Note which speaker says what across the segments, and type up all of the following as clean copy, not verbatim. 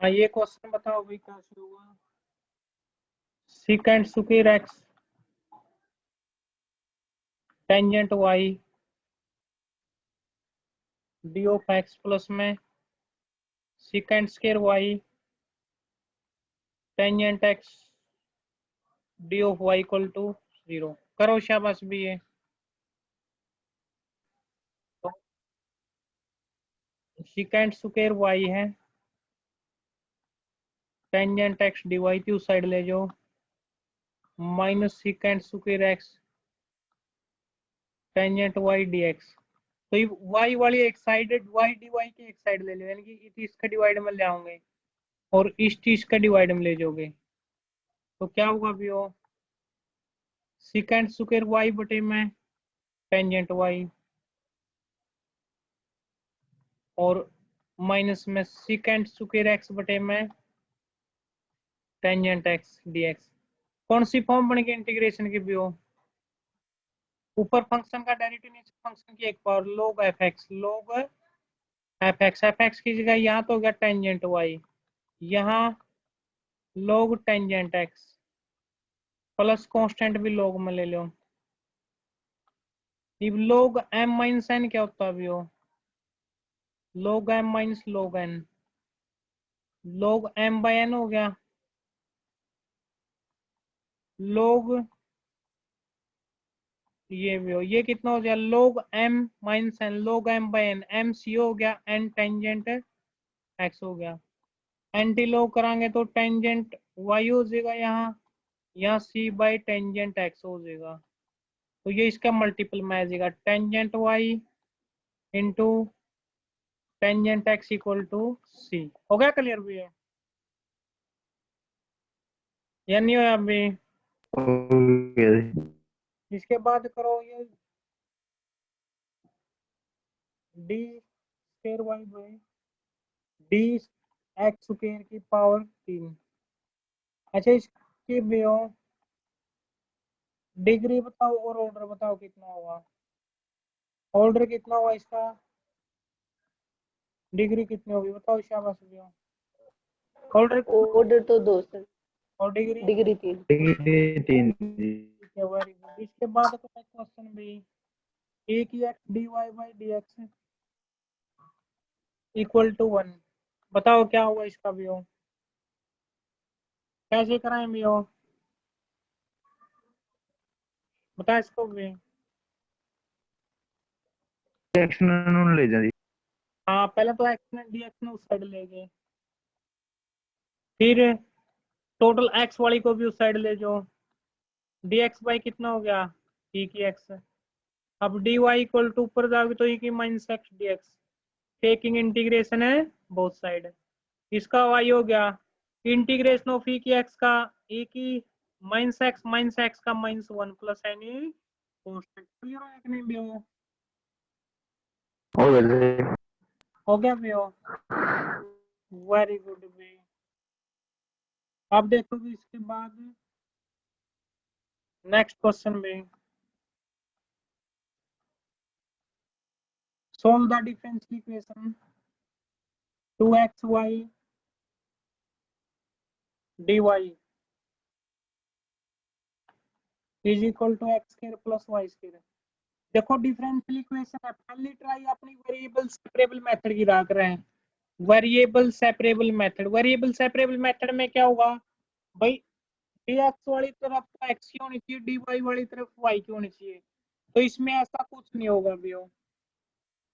Speaker 1: हाँ, ये क्वेश्चन बताओ भाई कैसे होगा। Secant square x tangent y d of x plus में secant square y tangent x d of y equal to 0। करो शाबाश भी है। तो सीकेंट स्क्वायर वाई है, टेंजेंट एक्स डी वाई थी उस साइड ले जाओ, minus secant square x tangent y d x. तो ये वाई वाली एक साइड, वाई डी वाई की एक साइड ले लो, यानी कि इस इसका डिवाइड में ले आओगे और इस का डिवाइड में ले जाओगे। तो क्या होगा अभी वो सीकेंट स्क्वायर वाई बटे में टेंजेंट वाई और माइनस में सीकेंट स्क्वायर एक्स बटे में टेंजेंट एक्स डीएक्स। कौन सी फॉर्म बन गई इंटीग्रेशन की भी हो, ऊपर फंक्शन का डेरिवेटिव नीचे फंक्शन की एक power log F x, log F x की जगह यहाँ तो हो गया टेंजेंट वाई, यहाँ log tangent x plus constant भी log में ले लो। अब log m माइनस एन क्या होता है अभी हो, log m minus log n, log m by n हो गया, log ये भी हो, ये कितना हो गया log m minus n, log m by n, m c हो गया, n टेंजेंट x हो गया, एंटी लॉग करांगे तो टेंजेंट y हो जाएगा, यहाँ c बाई टेंजेंट x हो जाएगा। तो ये इसका मल्टीपल में आ जाएगा, tangent y into tangent x equal to c। हो गया क्लियर भी है या नहीं हो अभी। इसके बाद करो ये d square y by d x square की पावर 3। अच्छा, इसकी भी हो डिग्री बताओ और ऑर्डर बताओ कितना होगा, ऑर्डर कितना हुआ इसका, डिग्री कितनी होगी बताओ शाबाश भैया।
Speaker 2: ऑर्डर तो 2 सर
Speaker 1: और डिग्री
Speaker 2: डिग्री 3
Speaker 1: वेरी गुड। इसके बाद का क्वेश्चन भी ए की x d y by d x equal to 1। बताओ क्या होगा इसका भी हो, कैसे कराएं भी हो, बता इसको भी।
Speaker 3: ले जा
Speaker 1: हाँ, पहले तो एक्स ने डी एक्स ने उस साइड ले गए, फिर टोटल एक्स वाली को भी उस साइड ले जाओ, डी एक्स बाई कितना हो गया ई की एक्स। अब डी वाई इक्वल टू ऊपर जाओगे तो ई की minus x D x, taking integration है बोथ साइड। इसका वाई हो गया इंटीग्रेशन ऑफ ई की एक्स का ई की माइनस एक्स का -1 प्लस एनी कांस्टेंट। क्लियर हो कि नहीं भी हो गया भी हो, वेरी गुड भी। अब देखो भी इसके बाद नेक्स्ट क्वेश्चन में solve the differential equation 2xy dy is equal to x square plus y square। देखो डिफरेंशियल इक्वेशन है, पहली ट्राई अपनी वेरिएबल सेपरेबल मेथड की रख रहे हैं। Variable separable method, variable separable method में क्या होगा भाई, dx वाली तरफ x की होनी चाहिए, dy वाली तरफ y की होनी चाहिए। तो इसमें ऐसा कुछ नहीं होगा भी हो।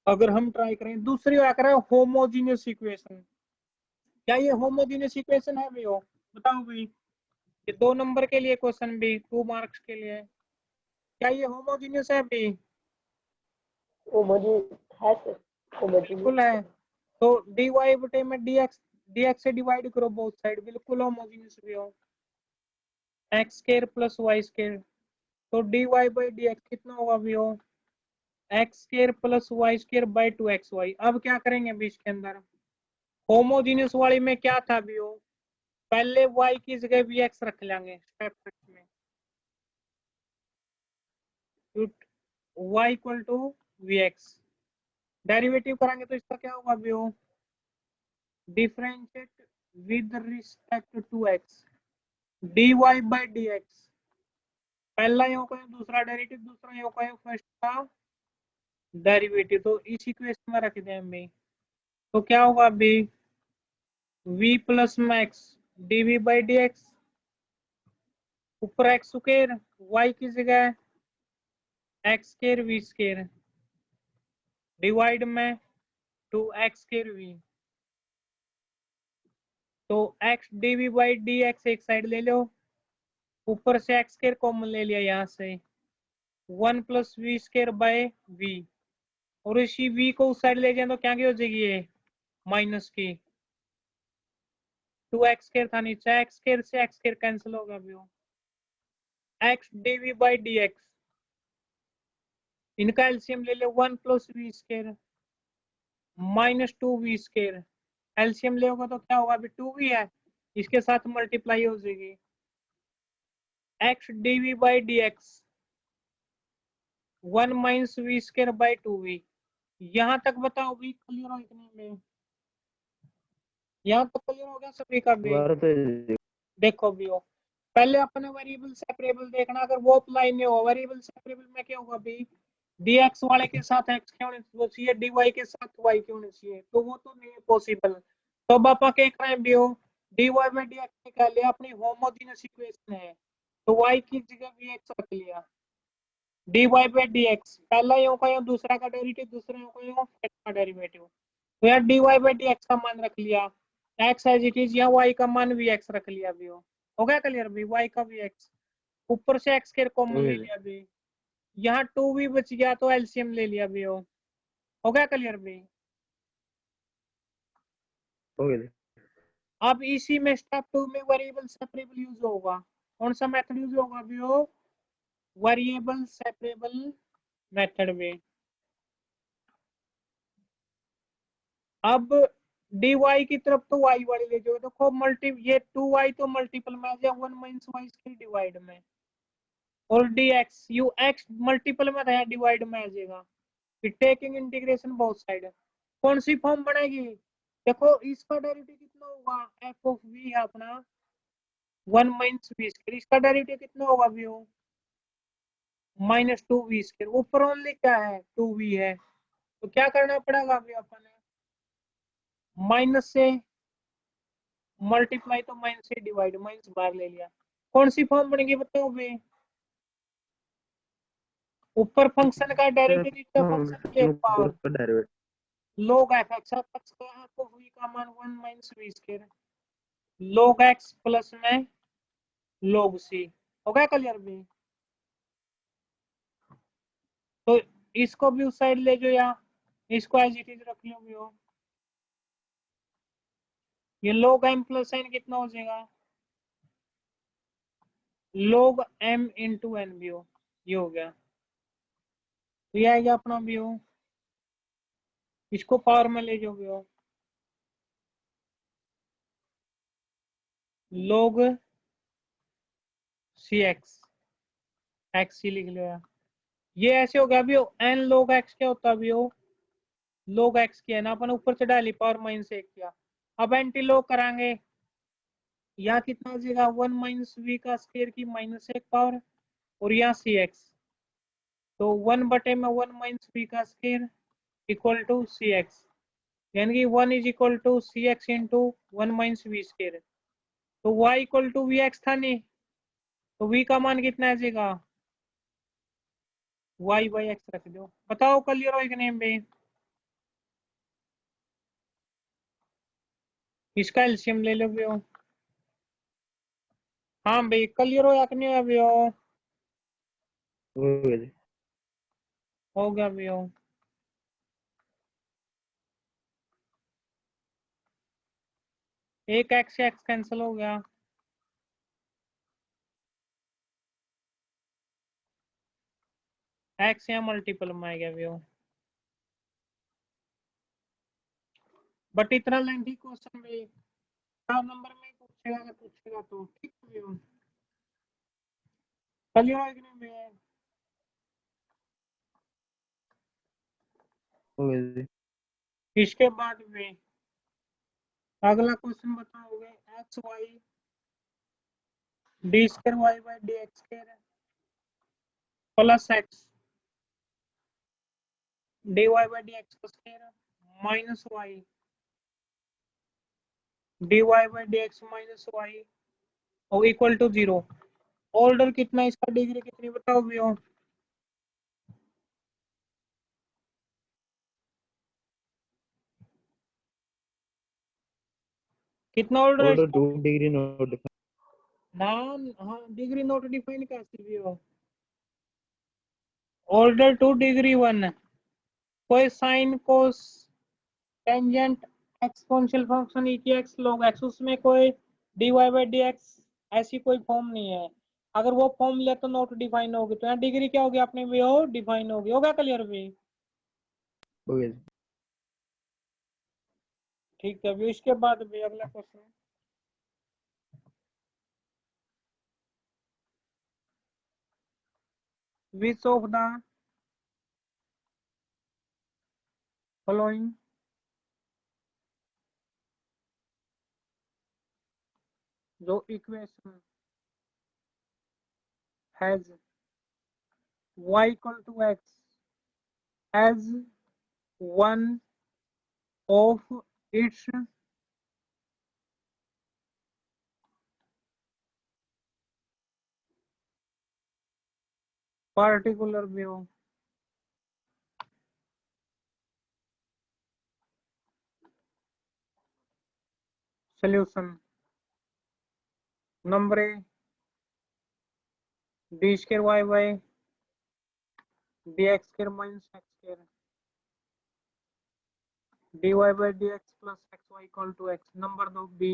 Speaker 1: अगर हम ट्राई करें दूसरी बात करें होमोजीनियस इक्वेशन, क्या ये होमोजीनियस इक्वेशन है भी हो, बताओ भाई। ये 2 नंबर के लिए क्वेश्चन भी 2 मार्क्स के लिए, क्या ये होमोजीनियस है भी,
Speaker 2: है सर
Speaker 1: बिल्कुल है। तो dy बटे में dx से डिवाइड करो बोथ साइड, बिल्कुल होमोजीनियस भी हो, x square plus y square. तो dy बाई dx कितना होगा भी हो, x square plus y square by 2xy। अब क्या करेंगे अभी इसके अंदर, होमोजीनियस वाली में क्या था भी हो, पहले y की जगह vx रख लेंगे स्टेप में, y equal to vx। Derivative करेंगे तो इसका क्या होगा भी हो, differentiate with respect to x dy by dx, पहला योग है दूसरा डेरिवेटिव, दूसरा योग है फर्स्ट का डेरिवेटिव, तो इस इक्वेशन में रख दें भाई। तो क्या होगा अभी v plus max dv by dx, ऊपर एक्स स्क्वायर, y की जगह x square v square, divide में टू एक्स स्क्वायर v, तो x dv बाई dx एक साइड ले लो, ऊपर से एक्स स्क्वायर कॉमन ले लिया यहाँ से, 1 plus v square by v, और इसी v को उस साइड ले जाए तो क्या की हो जाएगी ये माइनस की, 2x स्क्वायर था नीचे, एक्स स्क्वायर से एक्स स्क्वायर कैंसिल होगा अभी, x dv बाई dx, इनका एलसीएम ले ले 1 plus v square minus 2v square, LCM ले होगा तो क्या होगा अभी 2v है, इसके साथ मल्टीप्लाई हो जाएगी, x dv by dx 1 minus v square by 2v। यहाँ तक बताओ भी क्लियर हो इतने में, यहाँ तक क्लियर हो गया सभी का भी। देखो भी हो, पहले अपने वेरिएबल सेपरेबल देखना, अगर वो अप्लाई नहीं हो, वेरिएबल सेपरेबल में क्या होगा भी dx वाले के साथ x क्या होना चाहिए, dy के साथ y क्या होना चाहिए, तो वो तो नहीं है पॉसिबल। तो अब आप क्या कर रहे हैं भी हो, dy बाई dx निकाल लिया, अपनी होमोजेनियस इक्वेशन है, तो y की जगह vx रख लिया, dy बाई dx पहला योग का योग दूसरा का डेरिवेटिव, दूसरा योग का योग फर्स्ट का डेरिवेटिव, तो यार dy बाई dx का मान रख लिया, x एज इट इज, या y का मान vx रख लिया भी हो गया क्लियर भी, y का vx, ऊपर से x स्क्वायर कॉमन ले लिया भी, यहाँ 2v बच गया तो एलसीएम ले लिया भी हो गया क्लियर भी। अब इसी में स्टेप 2 में वेरिएबल सेपरेबल यूज होगा, कौन सा मेथड यूज होगा भी हो, वेरिएबल सेपरेबल मेथड में। अब dy की तरफ तो y वाली ले जाओ, देखो मल्टी ये 2y तो मल्टीपल में आ जाए 1 माइनस y के डिवाइड में, और dx यू x मल्टीपल में था डिवाइड में आ जाएगा, फिर टेकिंग इंटीग्रेशन बोथ साइड, कौन सी फॉर्म बनेगी, देखो इसका डेरिवेटिव कितना होगा, एफ ऑफ वी है अपना 1 माइनस वी स्क्वायर, इसका डेरिवेटिव कितना होगा भी हो माइनस 2v स्क्वायर, ऊपर ओनली क्या है 2v है, तो क्या करना पड़ेगा अभी अपन माइनस से मल्टीप्लाई, तो माइनस से डिवाइड, माइनस बाहर ले लिया, कौन सी फॉर्म बनेगी बताओ भी, ऊपर फंक्शन का डेरिवेटिव नीचे फंक्शन की एक पावर log f x को v का मान 1 minus v square log x plus में log c, हो गया क्लियर भी। तो इसको भी उस साइड ले जो, या इसको एज इट इज रख लो भी हो, ये log m प्लस n कितना हो जाएगा log m इंटू एन भी हो, ये हो गया, तो ये आएगा अपना भी हो, इसको पावर में ले जाओ भी हो log सी एक्स, एक्स सी लिख लो यार, ये ऐसे हो गया भी हो, n log x क्या होता भी हो log x किया ना अपन, ऊपर से डाली पावर माइनस 1 किया, अब एंटी log कराएंगे, यहाँ कितना आ जाएगा 1 माइनस वी का स्क्वायर की माइनस 1 पावर, और यहाँ सी एक्स, तो 1 बटे में 1 माइनस वी का square equal to c x, यानी कि 1 is equal to c x into 1 minus v square, तो y equal to v x था नहीं, तो v का मान कितना आ जाएगा y बाई एक्स रख दो, बताओ क्लियर हो कि नहीं भाई, इसका एलसीएम ले लो भैया, हाँ भाई क्लियर हो या कि नहीं अभी हो गया भैया, एक एक्स से एक्स कैंसिल हो गया, एक्स या मल्टीपल में आ गया भैया, बट इतना लेंथी क्वेश्चन भी 4 नंबर में पूछेगा तो ठीक है भैया, क्लियर हो कि नहीं भैया। इसके बाद में अगला क्वेश्चन बताओगे x y d square y by d x square plus x d y by d x square minus y d y by d x minus y और इक्वल टू 0। ऑर्डर कितना है इसका, डिग्री कितनी बताओ भैया। कितना order है
Speaker 3: order
Speaker 1: इसका?
Speaker 3: 2 डिग्री नॉट
Speaker 1: नाम हाँ, डिग्री नॉट डिफाइन कैसे भैया। ऑर्डर 2 डिग्री 1 कोई sine cos tangent exponential function e की x log x उसमें कोई dy बाई डी एक्स ऐसी कोई फॉर्म नहीं है। अगर वो फॉर्म लिया तो नॉट डिफाइन होगी, तो यहाँ डिग्री क्या होगी अपने भी हो डिफाइन होगी। होगा क्लियर भी?
Speaker 3: हो गया।
Speaker 1: ठीक है भी। इसके बाद भी अगला question, which of the following जो equation has y equal to x as one of its particular view solution। Number a d square y by d x square minus x square d y by d x plus x y equal to x. Number 2 b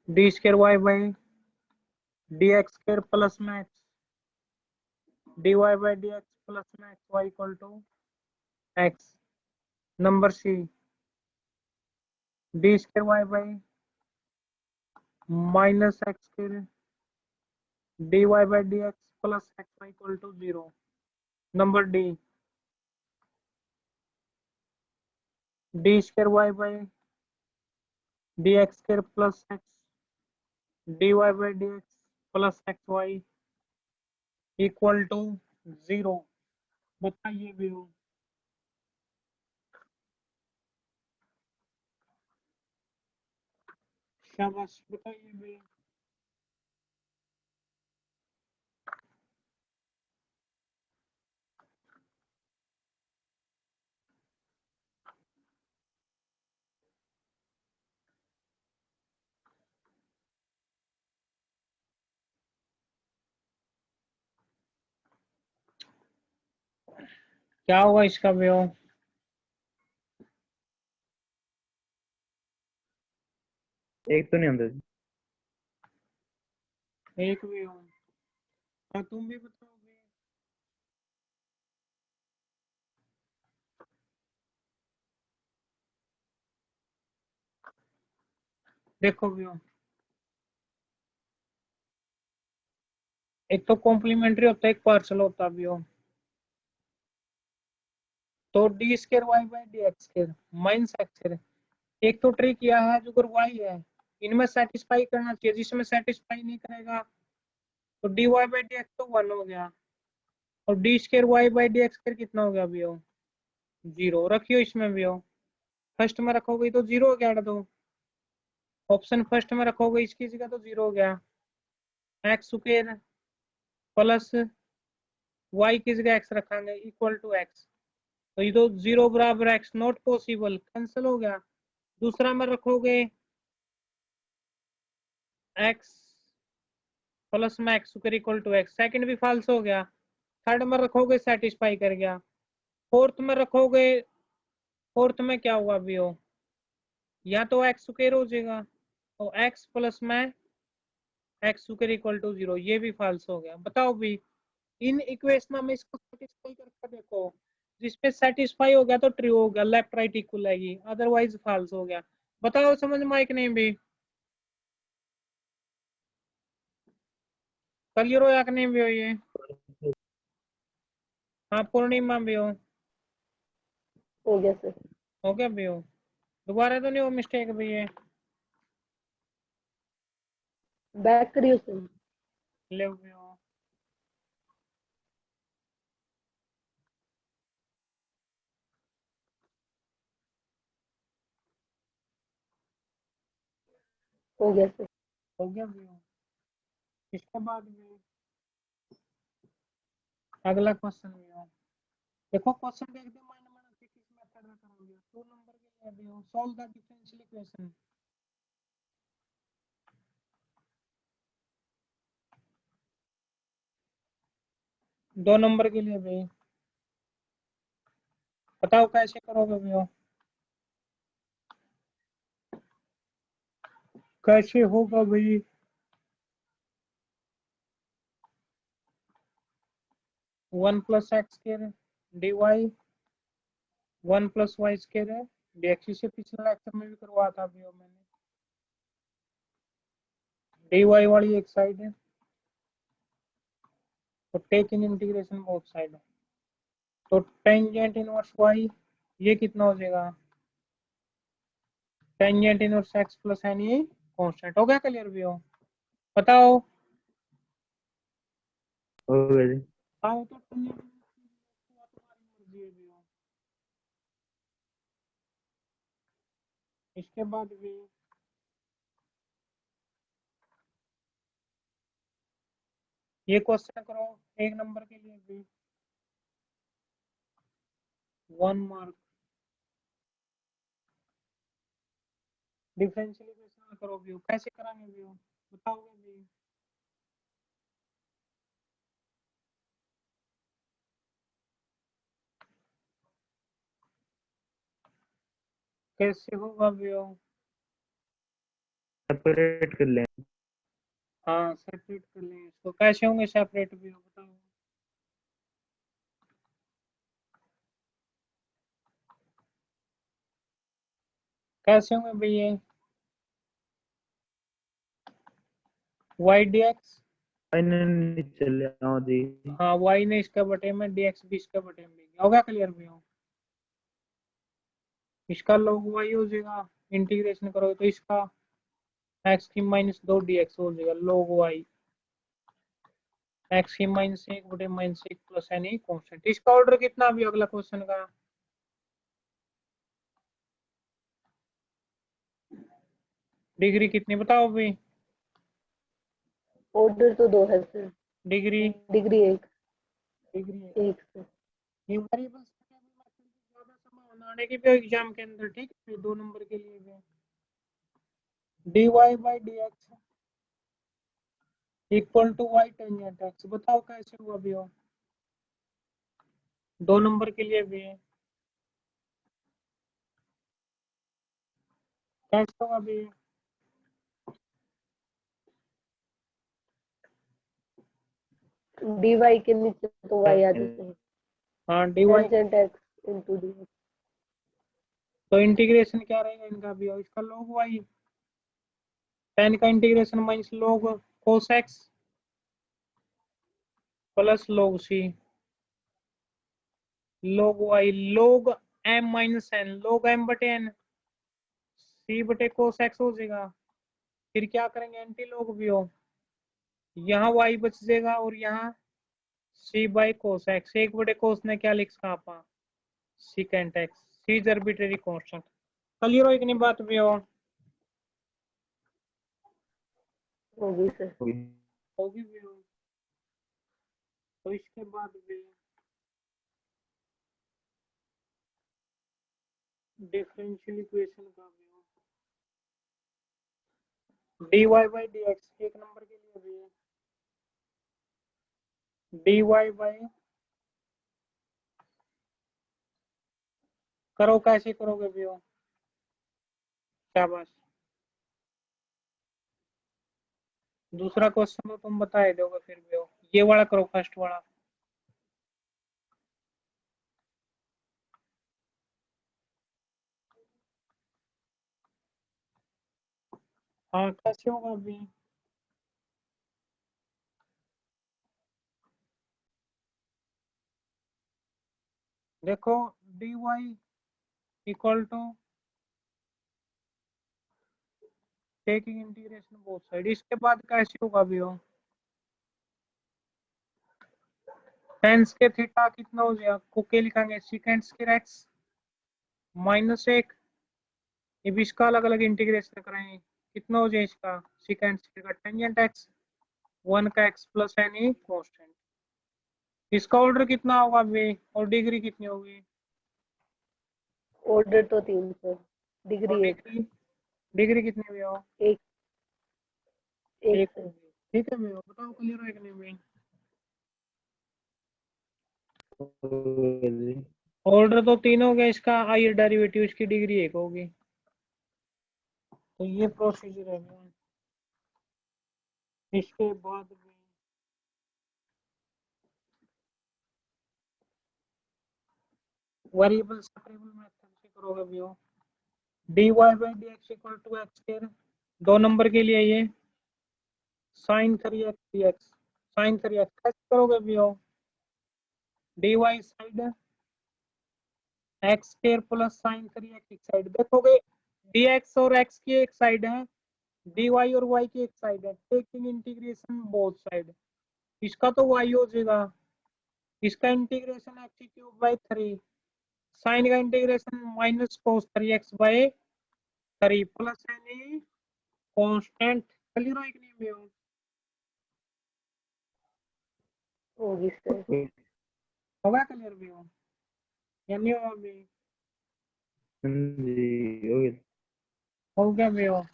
Speaker 1: d square y by d x square plus में x d y by d x plus में x y equal to x. Number c d square y by minus x square d y by d x plus x y equal to 0। Number d d square y by d x square plus x d y by d x plus x y equal to 0। बताइए भी हो। शाबाश बताइए भी। क्या होगा इसका भी हो?
Speaker 3: एक तो नहीं आंदा जी।
Speaker 1: एक भी हो। हाँ तुम भी बताओगे। देखो भी हो, एक तो कॉम्प्लीमेंट्री होता है एक पार्शल होता भी हो। तो d square y by d x square minus x square, एक तो ट्रिक किया है जो वाई है इनमें सेटिस्फाई करना चाहिए, जिसमें सेटिस्फाई नहीं करेगा तो d y by d x तो 1 हो गया और d square y by d x square कितना हो गया भी हो 0। रखियो इसमें भी हो, फर्स्ट में रखोगे तो 0 हो गया। तो ऑप्शन फर्स्ट में रखोगे इसकी जगह तो 0 हो गया। एक्स स्क्वायर प्लस वाई की जगह एक्स रखेंगे इक्वल टू एक्स, तो ये तो 0 बराबर एक्स नॉट पॉसिबल कैंसिल हो गया। दूसरा में रखोगे एक्स प्लस में x square equal to x, second भी फाल्स हो गया। थर्ड में रखोगे सेटिस्फाई कर गया। फोर्थ में रखोगे, फोर्थ में क्या हुआ भी हो, या तो एक्स स्क्वायर हो जाएगा और एक्स प्लस में एक्स स्क्वायर इक्वल टू 0, ये भी फाल्स हो गया। बताओ भी इन इक्वेशन में इसको सेटिस्फाई करके देखो, जिसपे सेटिस्फाई हो गया तो ट्रू हो गया, लेफ्ट राइट इक्वल आएगी, अदरवाइज फाल्स हो गया। बताओ समझ में आए कि नहीं भी? क्लियर हो या कि नहीं भी हो ये? हाँ पूर्णिमा भी हो
Speaker 2: हो गया सर।
Speaker 1: गया भी हो। दोबारा तो नहीं वो मिस्टेक भी है?
Speaker 2: बैक करियो सर।
Speaker 1: ले भी हो।
Speaker 2: हो गया सर।
Speaker 1: हो गया भी हो। इसके बाद भी अगला क्वेश्चन भी हो। देखो क्वेश्चन देख दो माइनस माइनस से किस मेथड में करोगे। 2 नंबर के लिए भी हो, सॉल्व द डिफरेंशियल इक्वेशन। दो नंबर के लिए भी बताओ कैसे करोगे भी हो, कैसे होगा भाई। 1 plus x square d y 1 plus y square है डीएक्स से पिछले लेक्चर में भी करवाया था अभी मैंने। डी वाई वाली एक साइड है तो टेक इन इंटीग्रेशन बोथ साइड है। तो टेंजेंट इनवर्स वाई ये कितना हो जाएगा, tangent inverse x plus any constant. हो गया क्लियर भी हो, बताओ।
Speaker 3: हो गया जी।
Speaker 1: हाँ तो टेंजेंट तुम्हारी मर्जी है भी हो। इसके बाद भी ये क्वेश्चन करो 1 नंबर के लिए भी 1 मार्क। डिफरेंशियल इक्वेशन करो भी हो, कैसे कराएंगे भी हो, बताओगे भी। कैसे होगा भी हो,
Speaker 3: सेपरेट कर लें।
Speaker 1: हाँ सेपरेट कर लेंगे इसको। कैसे होंगे सेपरेट भी हो, बताओ। कैसे होंगे भाई ये वाई डी एक्स,
Speaker 3: नहीं चले आओ जी।
Speaker 1: हाँ वाई ने इसका बटे में डीएक्स भी इसका बटे में हो गया क्लियर भी हो। इसका log वाई हो जाएगा, इंटीग्रेशन करोगे तो इसका एक्स की माइनस 2 डीएक्स हो जाएगा log वाई एक्स की माइनस 1 बटे माइनस 1 प्लस एनी कांस्टेंट। इसका ऑर्डर कितना भी अगला क्वेश्चन का, डिग्री कितनी बताओ भी।
Speaker 2: ऑर्डर तो 2 है sir.
Speaker 1: Degree
Speaker 2: degree 1।
Speaker 1: Degree
Speaker 2: 1 sir.
Speaker 1: ये वेरिएबल्स ज्यादा संभावना आने की भी एग्जाम के अंदर, ठीक है। 2 नंबर के लिए भी dy by dx equal to y tangent x, बताओ कैसे हुआ भी हो। 2 नंबर के लिए भी है, कैसे होगा भी।
Speaker 2: dy के नीचे तो y आ जाता है।
Speaker 1: हाँ dy
Speaker 2: tangent x into dx।
Speaker 1: तो इंटीग्रेशन क्या रहेगा इनका भी हो, इसका log y tan का integration minus log cos x plus log c log y log m minus n log m बटे n c बटे cos x हो जाएगा। फिर क्या करेंगे एंटी log भी हो, यहाँ y बच जाएगा और यहाँ c बाई कोस एक्स, एक बटे कोस ने क्या लिखा आपा secant x, c is arbitrary constant. Clear हो इतनी बात भी हो,
Speaker 2: होगी सर।
Speaker 1: होगी भी हो। तो इसके बाद भी डिफरेंशियल इक्वेशन का भी हो dy बाई dx 1 नंबर के लिए भी dy बाई, करो कैसे करोगे भी हो, शाबाश। दूसरा क्वेश्चन तो तुम बता ही दोगे फिर भी हो, ये वाला करो फर्स्ट वाला। हाँ कैसे होगा अभी, देखो dy equal to taking integration both side. इसके बाद कैसे होगा भी हो, टेंस के थीटा कितना हो गया, को के लिखेंगे सीकेंट स्क्वायर एक्स माइनस 1, अब इसका अलग अलग इंटीग्रेशन कराएंगे, कितना हो जाए इसका सीकेंट स्क्वायर का टेंजेंट एक्स 1 का एक्स प्लस एनी कांस्टेंट। इसका ऑर्डर कितना होगा बे और डिग्री कितनी होगी,
Speaker 2: ऑर्डर तो 3 सर,
Speaker 1: और
Speaker 2: डिग्री 1
Speaker 1: डिग्री डिग्री कितनी भी हो,
Speaker 2: 1 1
Speaker 1: एक
Speaker 2: सर।
Speaker 1: होगी। ठीक है भैया, बताओ क्लियर है कि नहीं भाई।
Speaker 3: हो गया जी।
Speaker 1: ऑर्डर तो 3 हो गया, इसका हायर डेरिवेटिव इसकी डिग्री 1 होगी। तो ये प्रोसीजर है भैया। इसके बाद में वेरिएबल सेपरेबल मेथड से करोगे भैया, dy by dx equal to x square, 2 number के लिए ये sin 3x dx, sin 3x कैसे करोगे भैया, dy side x square plus sign 3x एक साइड, देखोगे dx और x की एक साइड है, dy और y की एक साइड है, टेकिंग इंटीग्रेशन बोथ साइड, इसका तो y हो जाएगा, इसका integration x cube by 3, sine का integration minus cos 3x by 3 plus any constant. Clear है कि नहीं भैया,
Speaker 2: होगी सर।
Speaker 1: होगा क्लियर भैया या नहीं होगा भी,
Speaker 3: हाँ जी, हो गया।
Speaker 1: हो गया भैया।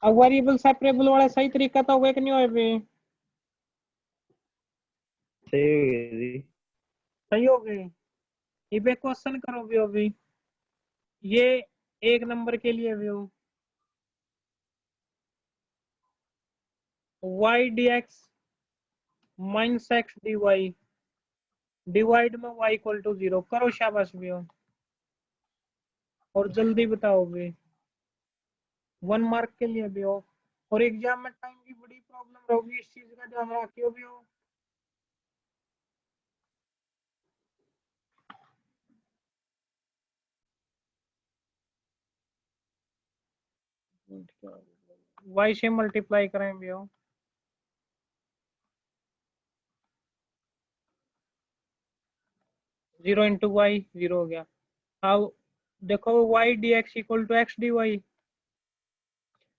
Speaker 1: अब वेरिएबल सेपरेबल वाला सही तरीका तो होगा कि नहीं होगा भैया,
Speaker 3: सही हो गया जी।
Speaker 1: सही हो गए। ये पे क्वेश्चन करो भी अभी, ये 1 नंबर के लिए view y dx minus x dy divide में y इक्वल टू 0 करो, शाबाश व्यू, और जल्दी बताओ भी, 1 मार्क के लिए भी हो, और एग्जाम में टाइम की बड़ी प्रॉब्लम होगी, इस चीज का ध्यान रखियो भी हो। y से मल्टीप्लाई करें भी हो, जीरो इंटू वाई 0 हो गया। अब देखो y dx equal to x dy,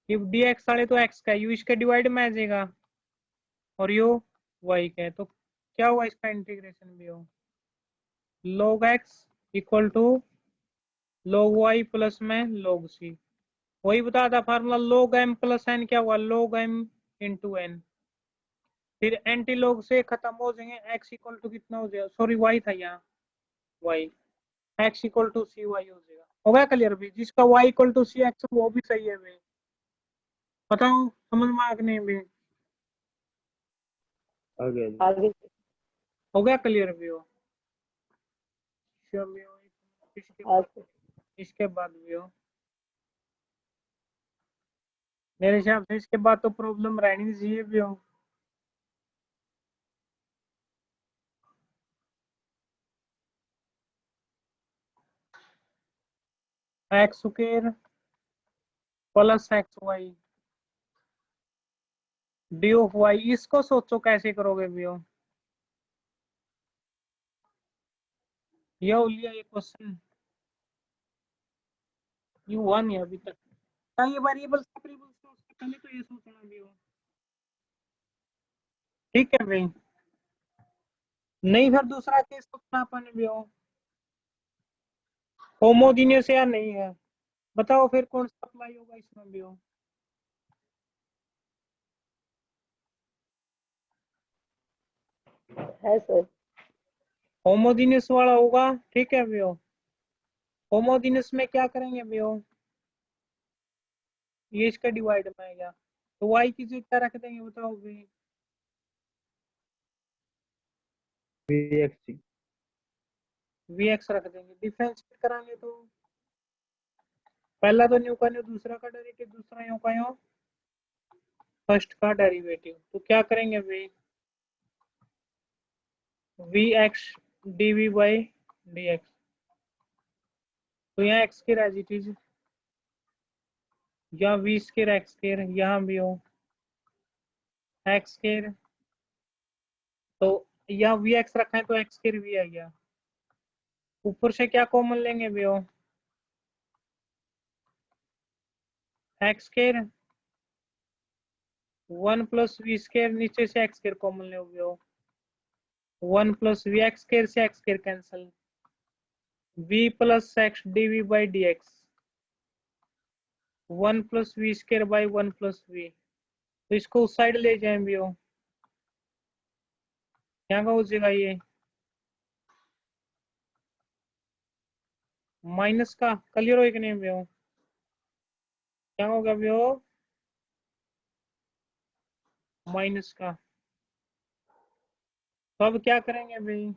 Speaker 1: if dx साले तो x का यू इसके डिवाइड में आ जाएगा, और यो y का है, तो क्या हुआ इसका इंटीग्रेशन भी हो, log x equal to log y plus में log c, वही बता था formula, log m plus n क्या हुआ log m इंटू n, फिर एंटी लॉग से खत्म हो जाएंगे, x इक्वल टू कितना हो जाएगा, सॉरी y था यहाँ y, x equal to cy हो जाएगा। हो गया क्लियर भी, जिसका y equal to c x वो भी सही है भाई, बताओ समझ में आ कि नहीं भी,
Speaker 3: आ गया जी।
Speaker 2: आगे से
Speaker 1: हो गया क्लियर भी हो, इसके बाद
Speaker 2: आगे
Speaker 1: इसके बाद भी हो, मेरे हिसाब से इसके बाद तो प्रॉब्लम रहनी चाहिए भी हो। X square plus x y d of y, इसको सोचो कैसे करोगे भी हो, ये हो लिया ये क्वेश्चन, ये हुआ नहीं अभी तक, क्या ये वेरिएबल सेपरेबल सोच के पहले तो ये सोचना भी हो, ठीक है भाई, नहीं फिर दूसरा केस सोचना अपन भी हो, होमोजीनियस या नहीं है, बताओ फिर कौन सा अप्लाई होगा इसमें भी हो,
Speaker 2: है सर।
Speaker 1: होमोजीनियस वाला होगा, ठीक है भी हो, होमोजीनियस में क्या करेंगे भी हो, ये इसका डिवाइड में आएगा, तो y की जगह क्या रख देंगे बताओ भी,
Speaker 3: vx
Speaker 1: vx रख देंगे, डिफरेंशिएट कराएंगे तो पहला तो न्यू का न्यू, दूसरा का डेरिवेटिव, दूसरा न्यू का न्यू, फर्स्ट का डेरिवेटिव, तो क्या करेंगे भाई, vx dv बाई dx, तो यहाँ x की रेजिटीज या वी स्केयर एक्स स्केयर, यहाँ भी हो एक्स स्केयर, तो यहाँ वी एक्स रखा है तो एक्स स्केयर भी आ गया। ऊपर से क्या कॉमन लेंगे भी हो, x square 1 plus v square, नीचे से एक्स स्केयर कॉमन ले हो, 1 प्लस वी एक्स स्केयर से x square cancel, v plus x dv by d x, 1 plus v square by 1 plus v, तो इसको उस साइड ले जाए भी हो, क्या का हो जाएगा ये माइनस का, क्लियर हो कि नहीं भी हो, क्या होगा भी हो माइनस का। तो अब क्या करेंगे भाई,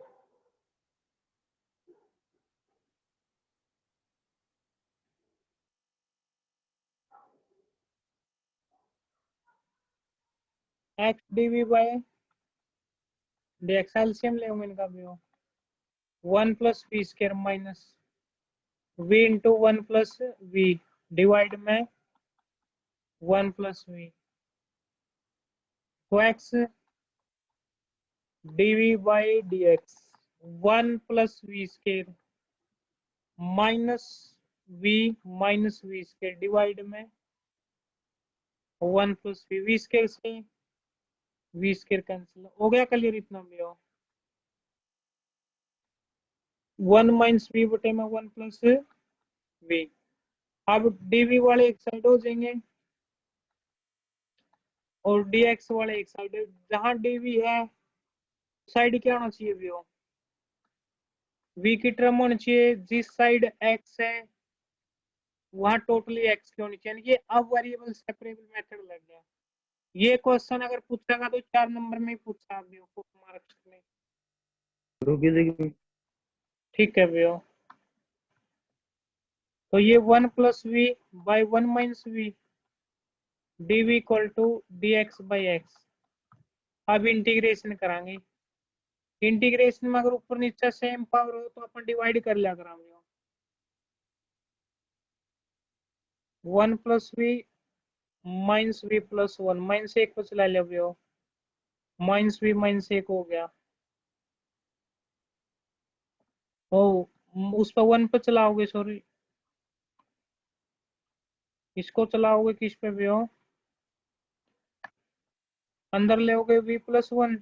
Speaker 1: x dv by d x LCM ले इनका भी हो, 1 plus v square minus v into 1 plus v divide में 1 प्लस वी, तो x dv by d x 1 plus v square minus v square divide में 1 प्लस वी स्केयर से v square cancel हो गया, क्लियर इतना भी हो, 1 माइनस वी बटे में 1 प्लस वी। अब डीवी वाले एक साइड हो जाएंगे और डीएक्स वाले एक साइड, जहां डीवी है साइड क्या होना चाहिए भी हो, वी की टर्म होनी चाहिए, जिस साइड एक्स है वहां टोटली एक्स की होनी चाहिए, ये अब वेरिएबल सेपरेबल मेथड लग गया। ये क्वेश्चन अगर पूछेगा तो 4 नंबर में ही पूछा भी मार्क्स में, ठीक है भैया। तो ये 1 plus v by 1 minus v dv equal to d x by x. अब इंटीग्रेशन कराएंगे, इंटीग्रेशन में अगर ऊपर नीचे सेम पावर हो तो अपन डिवाइड कर लिया कराएंगे, 1 plus v minus v plus 1 minus 1 को चला लिया भैया, माइनस वी माइनस 1 हो गया, ओ उस पर 1 पे चलाओगे, सॉरी इसको चलाओगे किस पे भी हो, अंदर ले वी प्लस 1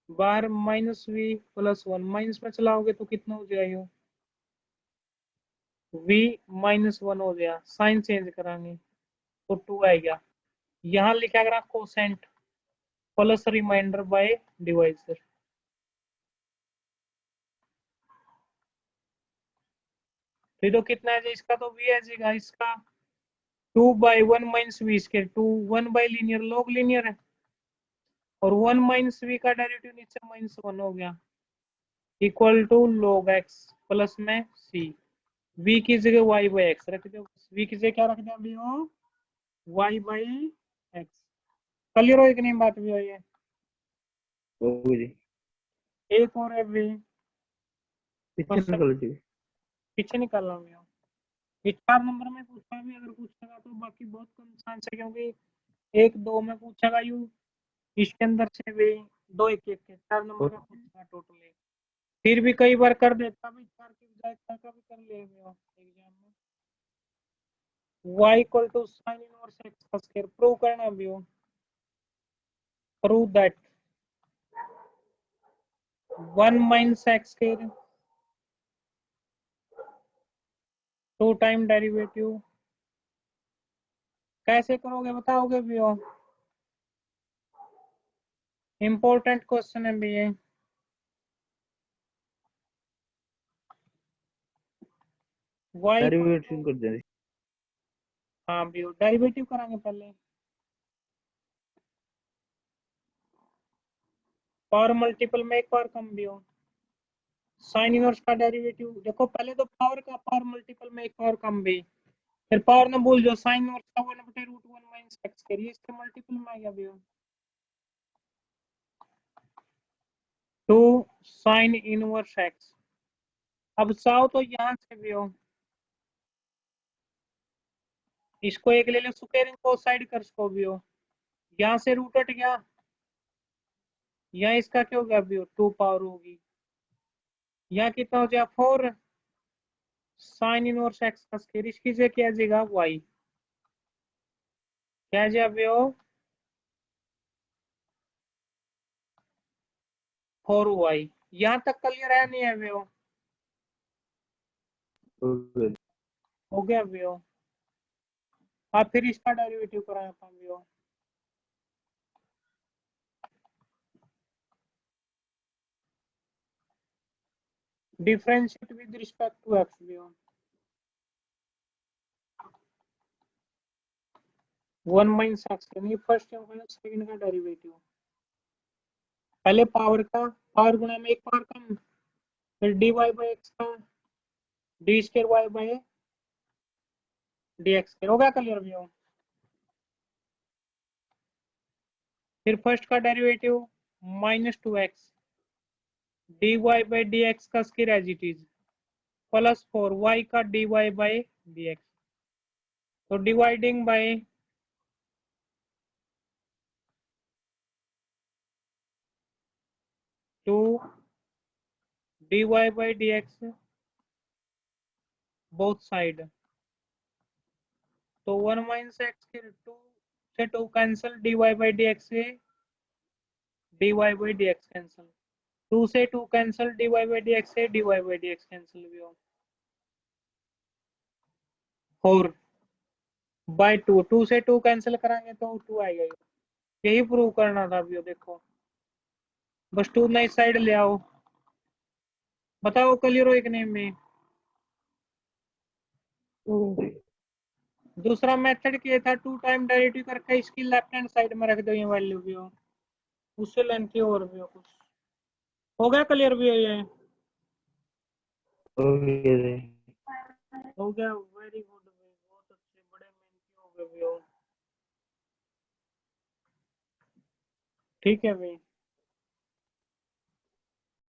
Speaker 1: बार माइनस वी प्लस 1 माइनस में चलाओगे तो कितना हो जाएगा, वी माइनस 1 हो गया, साइन चेंज कराएंगे तो 2 आएगा, यहाँ लिखा करा quotient plus remainder by divisor, तो कितना है इसका, तो वी आ जाएगा इसका 2 by 1 minus v square, 2 1 by linear log linear है, और 1 माइनस वी का डेरिवेटिव नीचे माइनस 1 हो गया equal to log x plus में सी, वी की जगह वाई बाई एक्स रख दो, वी की जगह क्या रख दिया अभी हो वाई बाई एक्स, क्लियर हो कि नहीं बात भी हो ये, एक और है भी पीछे निकालना भी हो, ये 4 नंबर में पूछा भी, अगर पूछेगा तो बाकी बहुत कम चांस है, क्योंकि 1 2 में पूछेगा यू, इसके अंदर से भी 2 1 1 के 4 नंबर का पूछेगा टोटली, फिर भी कई बार कर देता भी 4 की बजाय 6 का भी कर ले एग्जाम में, y equal to sine inverse x का स्क्वायर प्रूव करना भी हो, prove that 1 minus x square 2 time derivative, कैसे करोगे बताओगे भी हो, इंपॉर्टेंट क्वेश्चन है भी ये,
Speaker 3: डेरिवेटिव कर देंगे,
Speaker 1: हाँ भी डेरिवेटिव कराएंगे पहले, पावर मल्टीपल में एक बार कम भी हो, साइन इनवर्स का डेरिवेटिव देखो, पहले तो पावर का पावर मल्टीपल में एक पावर कम भी, फिर पावर ना भूल जाओ, साइन इनवर्स का 1 बटे रूट 1 माइनस एक्स करिए, इसके मल्टीपल में आ गया भी हो 2 साइन इनवर्स एक्स, अब चाहो तो यहां से भी हो इसको एक ले लो, स्क्वायरिंग कोस साइड कर इसको भी हो, यहाँ से रूट हट गया, यहाँ इसका क्या हो गया भी हो, 2 पावर होगी, यहाँ कितना हो जाएगा 4 साइन इनवर्स एक्स का स्क्वायर, इसकी जगह क्या आ जाएगा वाई, क्या आ जाएगा भी हो 4y। यहाँ तक क्लियर है नहीं है भी हो
Speaker 3: ओके
Speaker 1: गया भी हो। अब फिर इसका डेरिवेटिव कराएं अपन भी हो, differentiate with respect to x भी हो, 1 माइनस एक्स यानी फर्स्ट टर्म सेकंड का डेरिवेटिव, पहले पावर का पावर गुणा में एक पावर कम, फिर dy बाई एक्स का d square y by d x हो गया क्लियर भी हो। फिर फर्स्ट का derivative -2x dy by d x का square as it is plus 4y का dy बाई डी एक्स, तो dividing by 2 dy by d x both side, तो 1 माइनस एक्स के 2 से 2 cancel, dy by d x से dy by d x cancel, 2 से 2 cancel, dy by d x से dy by d x cancel भी हो, 4 by 2, 2 से 2 cancel कराएंगे तो 2 आएगा, यही प्रूव करना था अभी देखो, बस 2 नई साइड ले आओ, बताओ क्लियर हो एक नेम में। दूसरा मेथड क्या था, 2 टाइम डेरिवेटिव करके इसकी लेफ्ट हैंड साइड में रख दो ये वैल्यू भी हो, उससे लेंथ की और भी हो कुछ, हो गया क्लियर भी हो ये,
Speaker 3: ओके जी
Speaker 1: हो गया वेरी गुड, बहुत अच्छे बड़े मेहनती हो गए भी हो, ठीक है भाई।